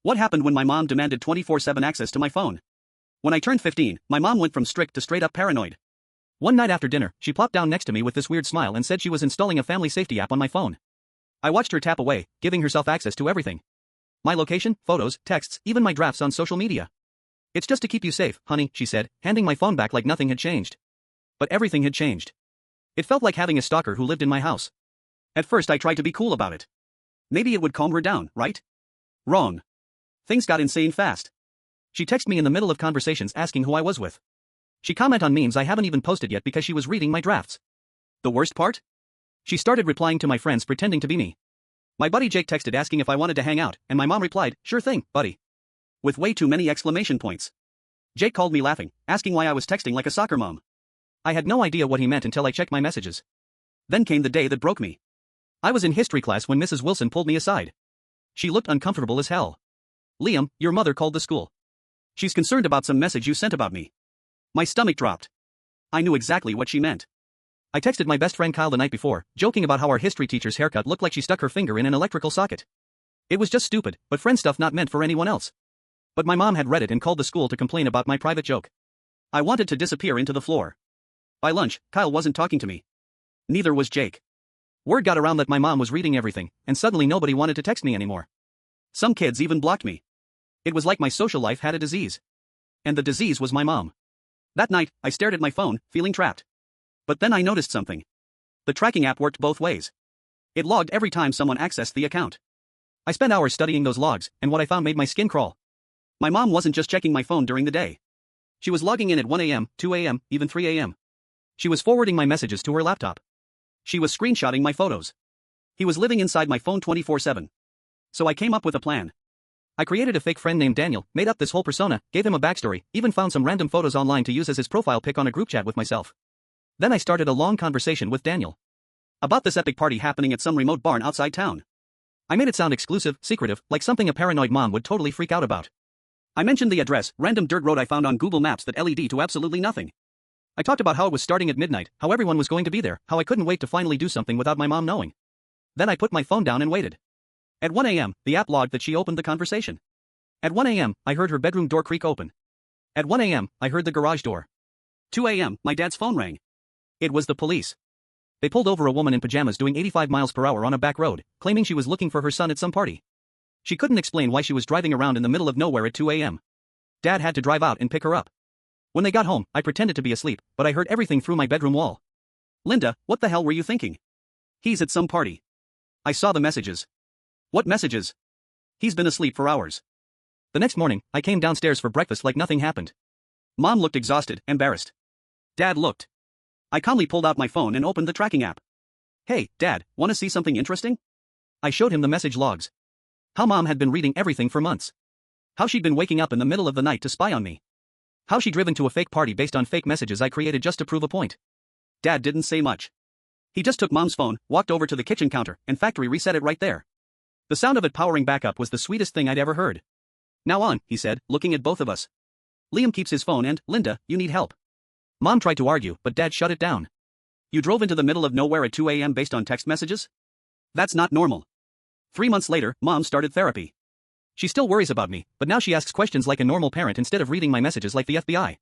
What happened when my mom demanded 24/7 access to my phone? When I turned 15, my mom went from strict to straight up paranoid. One night after dinner, she plopped down next to me with this weird smile and said she was installing a family safety app on my phone. I watched her tap away, giving herself access to everything. My location, photos, texts, even my drafts on social media. It's just to keep you safe, honey, she said, handing my phone back like nothing had changed. But everything had changed. It felt like having a stalker who lived in my house. At first I tried to be cool about it. Maybe it would calm her down, right? Wrong. Things got insane fast. She texted me in the middle of conversations asking who I was with. She commented on memes I haven't even posted yet because she was reading my drafts. The worst part? She started replying to my friends pretending to be me. My buddy Jake texted asking if I wanted to hang out, and my mom replied, "Sure thing, buddy." With way too many exclamation points. Jake called me laughing, asking why I was texting like a soccer mom. I had no idea what he meant until I checked my messages. Then came the day that broke me. I was in history class when Mrs. Wilson pulled me aside. She looked uncomfortable as hell. "Liam, your mother called the school. She's concerned about some message you sent about me." My stomach dropped. I knew exactly what she meant. I texted my best friend Kyle the night before, joking about how our history teacher's haircut looked like she stuck her finger in an electrical socket. It was just stupid, but friend stuff not meant for anyone else. But my mom had read it and called the school to complain about my private joke. I wanted to disappear into the floor. By lunch, Kyle wasn't talking to me. Neither was Jake. Word got around that my mom was reading everything, and suddenly nobody wanted to text me anymore. Some kids even blocked me. It was like my social life had a disease. And the disease was my mom. That night, I stared at my phone, feeling trapped. But then I noticed something. The tracking app worked both ways. It logged every time someone accessed the account. I spent hours studying those logs, and what I found made my skin crawl. My mom wasn't just checking my phone during the day. She was logging in at 1 a.m., 2 a.m., even 3 a.m. She was forwarding my messages to her laptop. She was screenshotting my photos. He was living inside my phone 24/7. So I came up with a plan. I created a fake friend named Daniel, made up this whole persona, gave him a backstory, even found some random photos online to use as his profile pic on a group chat with myself. Then I started a long conversation with Daniel about this epic party happening at some remote barn outside town. I made it sound exclusive, secretive, like something a paranoid mom would totally freak out about. I mentioned the address, random dirt road I found on Google Maps that led to absolutely nothing. I talked about how it was starting at midnight, how everyone was going to be there, how I couldn't wait to finally do something without my mom knowing. Then I put my phone down and waited. At 1 a.m., the app logged that she opened the conversation. At 1 a.m., I heard her bedroom door creak open. At 1 a.m., I heard the garage door. 2 a.m., my dad's phone rang. It was the police. They pulled over a woman in pajamas doing 85 miles per hour on a back road, claiming she was looking for her son at some party. She couldn't explain why she was driving around in the middle of nowhere at 2 a.m. Dad had to drive out and pick her up. When they got home, I pretended to be asleep, but I heard everything through my bedroom wall. "Linda, what the hell were you thinking? He's at some party. I saw the messages." "What messages?" "He's been asleep for hours." The next morning, I came downstairs for breakfast like nothing happened. Mom looked exhausted, embarrassed. Dad looked. I calmly pulled out my phone and opened the tracking app. "Hey, Dad, want to see something interesting?" I showed him the message logs. How Mom had been reading everything for months. How she'd been waking up in the middle of the night to spy on me. How she'd driven to a fake party based on fake messages I created just to prove a point. Dad didn't say much. He just took Mom's phone, walked over to the kitchen counter, and factory reset it right there. The sound of it powering back up was the sweetest thing I'd ever heard. "Now on," he said, looking at both of us. "Liam keeps his phone and, Linda, you need help." Mom tried to argue, but Dad shut it down. "You drove into the middle of nowhere at 2 a.m. based on text messages? That's not normal." 3 months later, Mom started therapy. She still worries about me, but now she asks questions like a normal parent instead of reading my messages like the FBI.